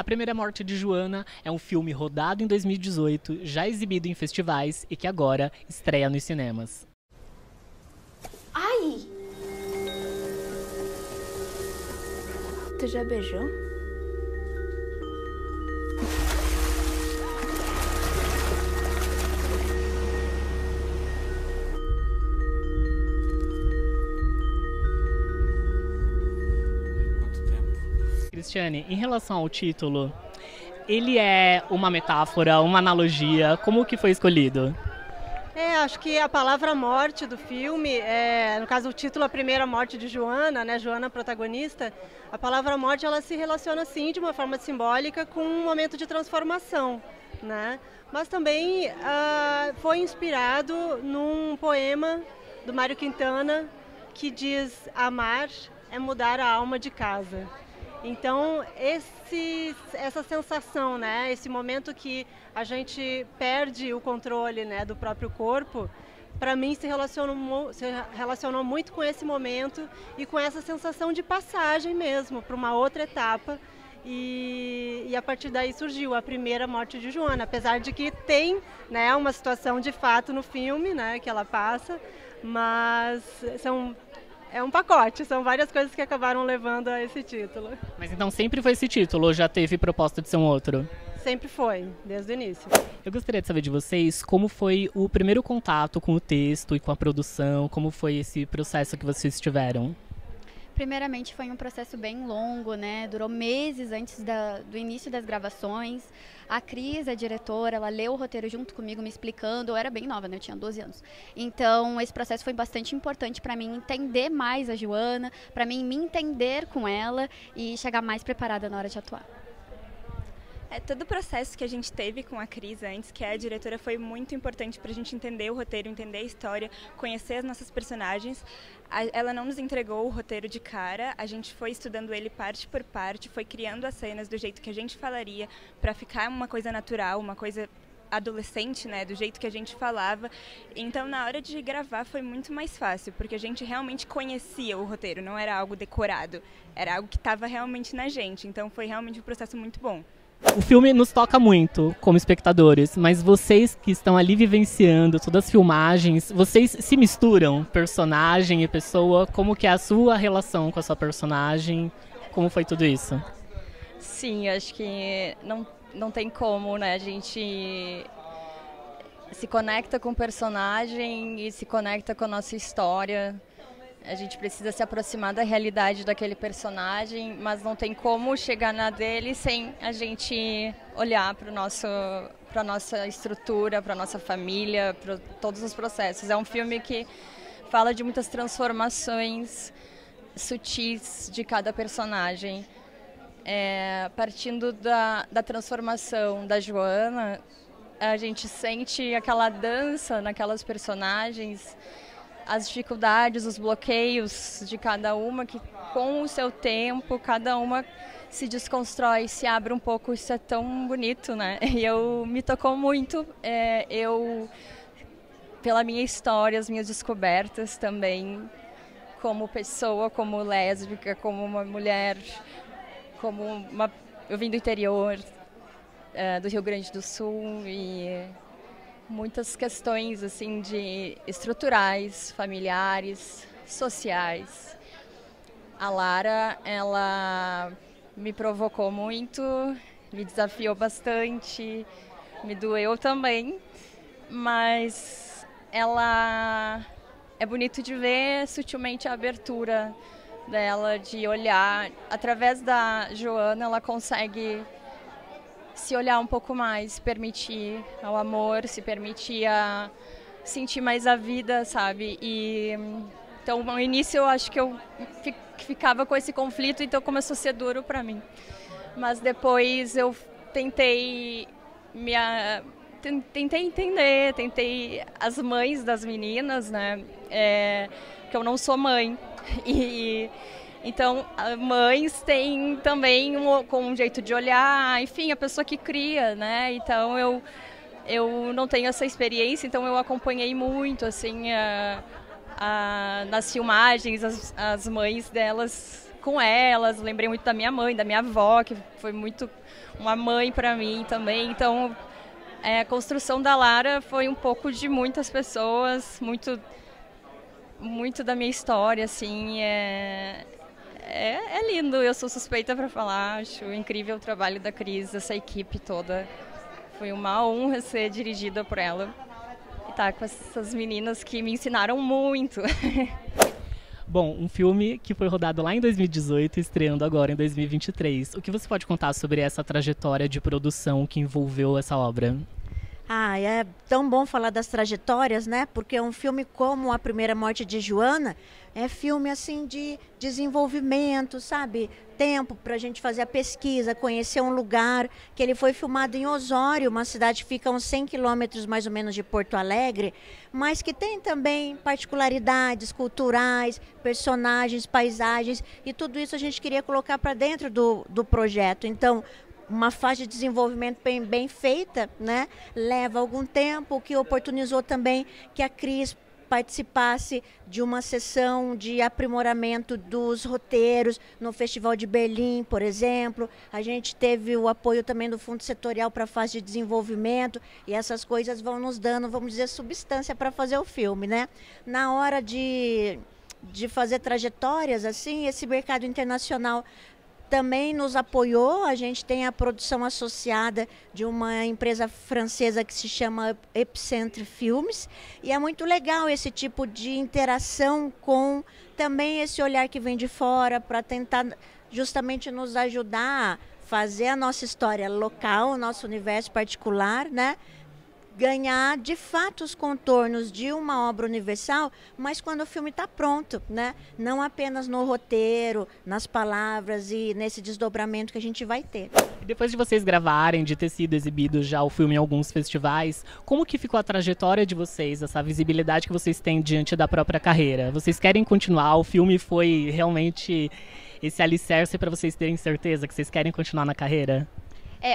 A Primeira Morte de Joana é um filme rodado em 2018, já exibido em festivais e que agora estreia nos cinemas. Ai! Tu já beijou? Cristiane, em relação ao título, ele é uma metáfora, uma analogia? Como que foi escolhido? Acho que a palavra morte do filme, no caso o título A Primeira Morte de Joana, né, Joana protagonista, a palavra morte ela se relaciona sim de uma forma simbólica com um momento de transformação, né? Mas também foi inspirado num poema do Mário Quintana que diz: amar é mudar a alma de casa. Então, essa sensação, né, esse momento que a gente perde o controle, né, do próprio corpo, para mim se relacionou muito com esse momento e com essa sensação de passagem mesmo para uma outra etapa. E a partir daí surgiu A Primeira Morte de Joana, apesar de que tem, né, uma situação de fato no filme, né, que ela passa, mas é um pacote, são várias coisas que acabaram levando a esse título. Mas então sempre foi esse título ou já teve proposta de ser um outro? Sempre foi, desde o início. Eu gostaria de saber de vocês como foi o primeiro contato com o texto e com a produção, como foi esse processo que vocês tiveram? Primeiramente foi um processo bem longo, né? Durou meses antes do início das gravações. A Cris, a diretora, ela leu o roteiro junto comigo, me explicando. Eu era bem nova, né? Eu tinha 12 anos. Então, esse processo foi bastante importante para mim entender mais a Joana, para mim me entender com ela e chegar mais preparada na hora de atuar. Todo o processo que a gente teve com a Cris antes, que é a diretora, foi muito importante para a gente entender o roteiro, entender a história, conhecer as nossas personagens. Ela não nos entregou o roteiro de cara, a gente foi estudando ele parte por parte, foi criando as cenas do jeito que a gente falaria, para ficar uma coisa natural, uma coisa adolescente, né, do jeito que a gente falava. Então, na hora de gravar foi muito mais fácil, porque a gente realmente conhecia o roteiro, não era algo decorado, era algo que estava realmente na gente. Então, foi realmente um processo muito bom. O filme nos toca muito como espectadores, mas vocês que estão ali vivenciando todas as filmagens, vocês se misturam, personagem e pessoa? Como que é a sua relação com a sua personagem? Como foi tudo isso? Sim, acho que não tem como, né? A gente se conecta com o personagem e se conecta com a nossa história. A gente precisa se aproximar da realidade daquele personagem, mas não tem como chegar na dele sem a gente olhar para a nossa estrutura, para a nossa família, para todos os processos. É um filme que fala de muitas transformações sutis de cada personagem. Partindo da transformação da Joana, a gente sente aquela dança naquelas personagens, as dificuldades, os bloqueios de cada uma, que com o seu tempo, cada uma se desconstrói, se abre um pouco. Isso é tão bonito, né? E me tocou muito, pela minha história, as minhas descobertas também, como pessoa, como lésbica, como uma mulher, eu vim do interior, do Rio Grande do Sul, e muitas questões assim estruturais, familiares, sociais. A Lara, ela me provocou muito, me desafiou bastante, me doeu também, mas é bonito de ver sutilmente a abertura dela, de olhar. Através da Joana, ela consegue se olhar um pouco mais, se permitir ao amor, se permitir a sentir mais a vida, sabe? Então, no início eu acho que eu ficava com esse conflito, então começou a ser duro para mim. Mas depois eu tentei entender as mães das meninas, né? Que eu não sou mãe. Então, mães têm também com um jeito de olhar, enfim, a pessoa que cria, né? Então, eu não tenho essa experiência, então eu acompanhei muito, assim, nas filmagens, as mães delas com elas, lembrei muito da minha mãe, da minha avó, que foi muito uma mãe para mim também. Então, a construção da Lara foi um pouco de muitas pessoas, muito da minha história, assim, é lindo, eu sou suspeita para falar, acho incrível o trabalho da Cris, essa equipe toda. Foi uma honra ser dirigida por ela e estar com essas meninas que me ensinaram muito. Bom, um filme que foi rodado lá em 2018, estreando agora em 2023. O que você pode contar sobre essa trajetória de produção que envolveu essa obra? É tão bom falar das trajetórias, né? Porque um filme como A Primeira Morte de Joana é filme assim de desenvolvimento, sabe? Tempo para a gente fazer a pesquisa, conhecer um lugar, que ele foi filmado em Osório, uma cidade que fica a uns 100 quilômetros mais ou menos de Porto Alegre, mas que tem também particularidades culturais, personagens, paisagens, e tudo isso a gente queria colocar para dentro do projeto. Então, uma fase de desenvolvimento bem feita, né? Leva algum tempo, o que oportunizou também que a Cris participasse de uma sessão de aprimoramento dos roteiros no Festival de Berlim, por exemplo. A gente teve o apoio também do Fundo Setorial para a fase de desenvolvimento, e essas coisas vão nos dando, vamos dizer, substância para fazer o filme, né? Na hora de fazer trajetórias, assim, esse mercado internacional também nos apoiou. A gente tem a produção associada de uma empresa francesa que se chama Epicentre Filmes, e é muito legal esse tipo de interação com também esse olhar que vem de fora para tentar justamente nos ajudar a fazer a nossa história local, o nosso universo particular, né? Ganhar de fato os contornos de uma obra universal, mas quando o filme está pronto, né? Não apenas no roteiro, nas palavras e nesse desdobramento que a gente vai ter. E depois de vocês gravarem, de ter sido exibido já o filme em alguns festivais, como que ficou a trajetória de vocês, essa visibilidade que vocês têm diante da própria carreira? Vocês querem continuar? O filme foi realmente esse alicerce para vocês terem certeza que vocês querem continuar na carreira?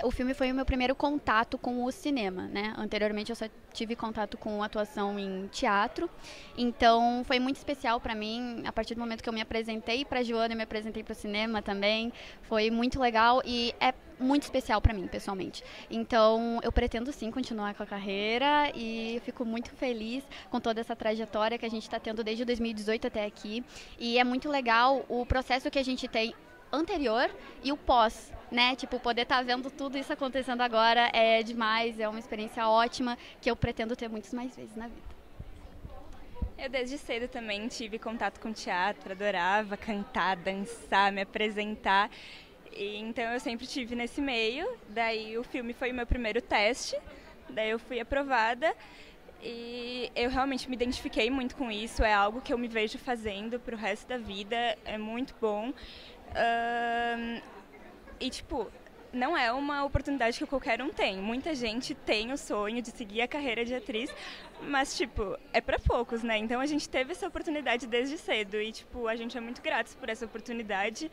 O filme foi o meu primeiro contato com o cinema, né? Anteriormente eu só tive contato com atuação em teatro, então foi muito especial para mim, a partir do momento que eu me apresentei para a Joana, eu me apresentei para o cinema também, foi muito legal e é muito especial para mim, pessoalmente. Então eu pretendo sim continuar com a carreira e fico muito feliz com toda essa trajetória que a gente está tendo desde 2018 até aqui, e é muito legal o processo que a gente tem anterior e o pós, né? Tipo, poder estar vendo tudo isso acontecendo agora é demais, é uma experiência ótima que eu pretendo ter muitas mais vezes na vida. Eu desde cedo também tive contato com teatro, adorava cantar, dançar, me apresentar, e então eu sempre estive nesse meio. Daí o filme foi o meu primeiro teste, daí eu fui aprovada e eu realmente me identifiquei muito com isso, é algo que eu me vejo fazendo pro resto da vida, é muito bom. E tipo, não é uma oportunidade que qualquer um tem. Muita gente tem o sonho de seguir a carreira de atriz, mas tipo, é para poucos, né? Então a gente teve essa oportunidade desde cedo e tipo, a gente é muito gratos por essa oportunidade.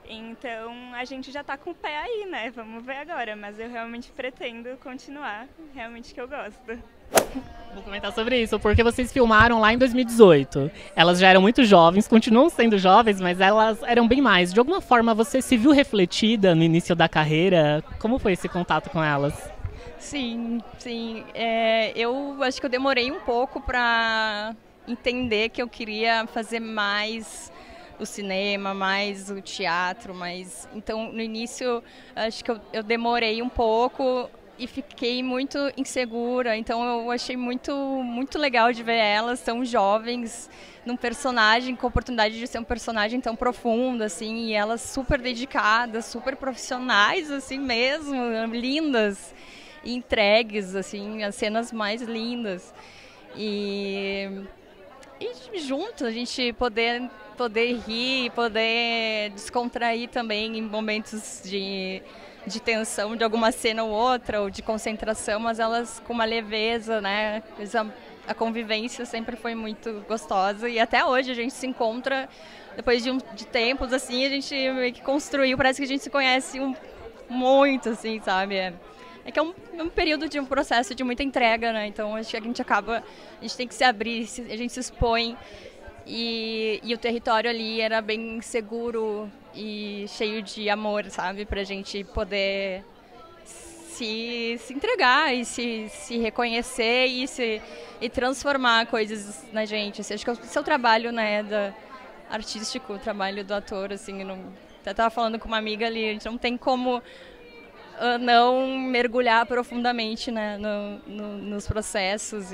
Então a gente já tá com o pé aí, né? Vamos ver agora, mas eu realmente pretendo continuar, realmente que eu gosto. Vou comentar sobre isso, porque vocês filmaram lá em 2018. Elas já eram muito jovens, continuam sendo jovens, mas elas eram bem mais. De alguma forma, você se viu refletida no início da carreira? Como foi esse contato com elas? Sim. Eu acho que eu demorei um pouco para entender que eu queria fazer mais o cinema, mais o teatro, então no início acho que eu demorei um pouco e fiquei muito insegura, então eu achei muito legal de ver elas tão jovens num personagem, com a oportunidade de ser um personagem tão profundo, assim, e elas super dedicadas, super profissionais, assim mesmo, lindas, e entregues, assim, as cenas mais lindas. E junto a gente poder rir, poder descontrair também em momentos de tensão de alguma cena ou outra, ou de concentração, mas elas com uma leveza, né? A convivência sempre foi muito gostosa e até hoje a gente se encontra, depois de tempos, assim, a gente meio que construiu, parece que a gente se conhece muito, assim, sabe? É que é um período de um processo de muita entrega, né? Então acho que a gente tem que se abrir, a gente se expõe. E o território ali era bem seguro e cheio de amor, sabe? Pra gente poder se entregar e se reconhecer e transformar coisas na gente. Assim, acho que o seu trabalho, né, artístico, o trabalho do ator, assim, eu estava falando com uma amiga ali, a gente não tem como não mergulhar profundamente, né, nos processos.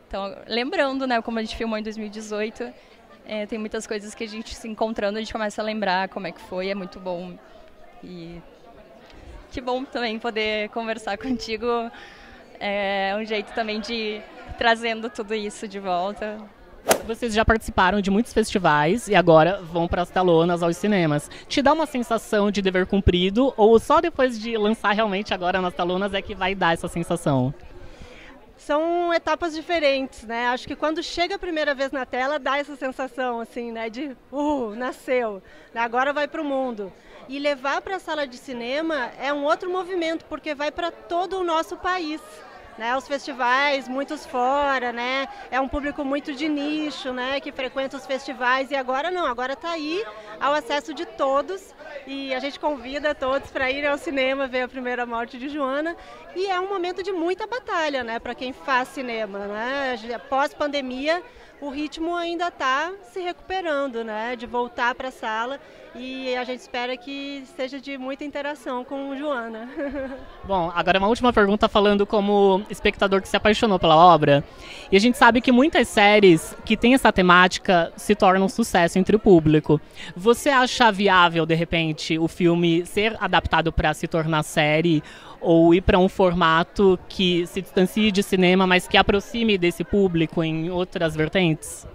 Então, lembrando, né, como a gente filmou em 2018, tem muitas coisas que a gente se encontrando, a gente começa a lembrar como é que foi, é muito bom. E que bom também poder conversar contigo, é um jeito também de trazendo tudo isso de volta. Vocês já participaram de muitos festivais e agora vão para as telonas, aos cinemas. Te dá uma sensação de dever cumprido ou só depois de lançar realmente agora nas telonas é que vai dar essa sensação? São etapas diferentes, né? Acho que quando chega a primeira vez na tela dá essa sensação assim, né, de nasceu, agora vai para o mundo. E levar para a sala de cinema é um outro movimento, porque vai para todo o nosso país. Né, os festivais, muitos fora, né, é um público muito de nicho, né, que frequenta os festivais, e agora não, agora está aí ao acesso de todos, e a gente convida todos para irem ao cinema ver A Primeira Morte de Joana, e é um momento de muita batalha, né, para quem faz cinema, né, pós-pandemia o ritmo ainda está se recuperando, né, de voltar para a sala, e a gente espera que seja de muita interação com Joana. Bom, agora uma última pergunta falando como espectador que se apaixonou pela obra. E a gente sabe que muitas séries que têm essa temática se tornam um sucesso entre o público. Você acha viável, de repente, o filme ser adaptado para se tornar série ou ir para um formato que se distancie de cinema, mas que aproxime desse público em outras vertentes?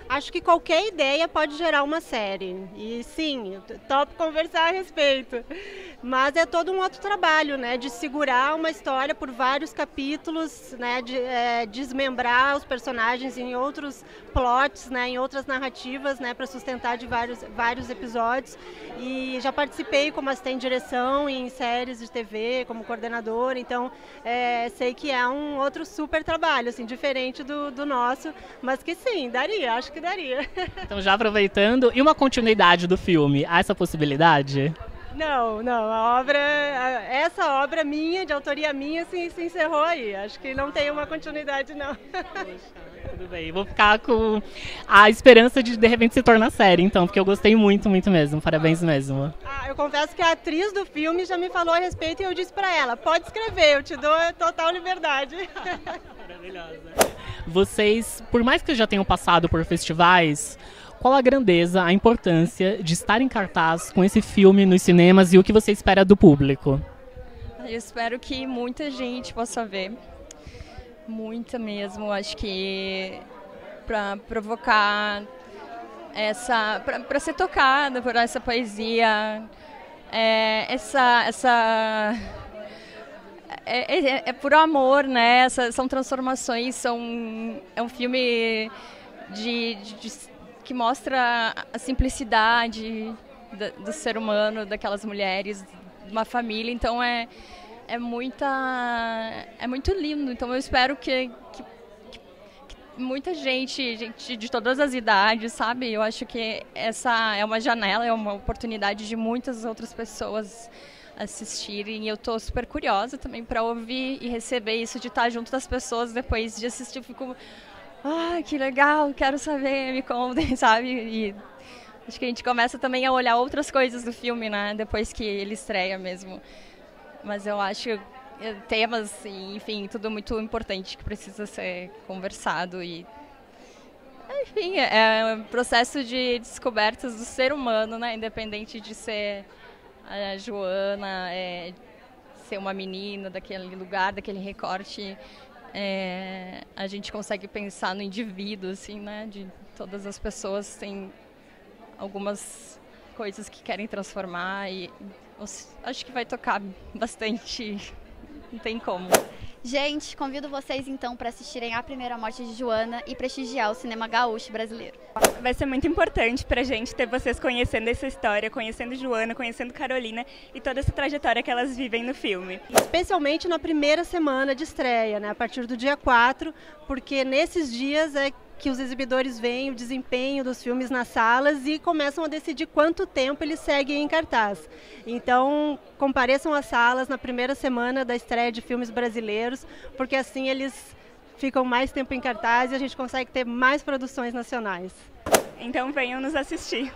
Acho que qualquer ideia pode gerar uma série. E sim, topo conversar a respeito. Mas é todo um outro trabalho, né? De segurar uma história por vários capítulos, né? De desmembrar os personagens em outros plots, né? Em outras narrativas, né? Para sustentar de vários episódios. E já participei como assistente de direção em séries de TV, como coordenadora. Então, sei que é um outro super trabalho, assim, diferente do nosso. Mas que sim, daria, acho que daria. Então, já aproveitando, e uma continuidade do filme, há essa possibilidade? Não, essa obra minha, de autoria minha, se encerrou aí. Acho que não tem uma continuidade, não. Poxa, tudo bem. Vou ficar com a esperança de repente se tornar série, então, porque eu gostei muito, muito mesmo. Parabéns mesmo. Eu confesso que a atriz do filme já me falou a respeito e eu disse pra ela, pode escrever, eu te dou total liberdade. Maravilhosa. Vocês, por mais que já tenham passado por festivais, qual a grandeza, a importância de estar em cartaz com esse filme nos cinemas e o que você espera do público? Eu espero que muita gente possa ver, muita mesmo. Acho que para provocar para ser tocada por essa poesia, é por amor, né? São transformações, é um filme que mostra a simplicidade do ser humano, daquelas mulheres, de uma família. Então é muito lindo. Então eu espero que muita gente de todas as idades, sabe? Eu acho que essa é uma janela, é uma oportunidade de muitas outras pessoas assistirem. E eu tô super curiosa também para ouvir e receber isso, de estar junto das pessoas depois de assistir. Eu fico, que legal, quero saber, me contem, sabe? E acho que a gente começa também a olhar outras coisas do filme, né? Depois que ele estreia mesmo. Mas eu acho temas, enfim, tudo muito importante que precisa ser conversado. E enfim, é um processo de descobertas do ser humano, né? Independente de ser a Joana, ser uma menina daquele lugar, daquele recorte. A gente consegue pensar no indivíduo, assim, né? De todas as pessoas têm algumas coisas que querem transformar e acho que vai tocar bastante, não tem como. Gente, convido vocês então para assistirem A Primeira Morte de Joana e prestigiar o cinema gaúcho brasileiro. Vai ser muito importante pra gente ter vocês conhecendo essa história, conhecendo Joana, conhecendo Carolina e toda essa trajetória que elas vivem no filme. Especialmente na primeira semana de estreia, né, a partir do dia 4, porque nesses dias é que os exibidores veem o desempenho dos filmes nas salas e começam a decidir quanto tempo eles seguem em cartaz. Então, compareçam às salas na primeira semana da estreia de filmes brasileiros, porque assim eles ficam mais tempo em cartaz e a gente consegue ter mais produções nacionais. Então venham nos assistir.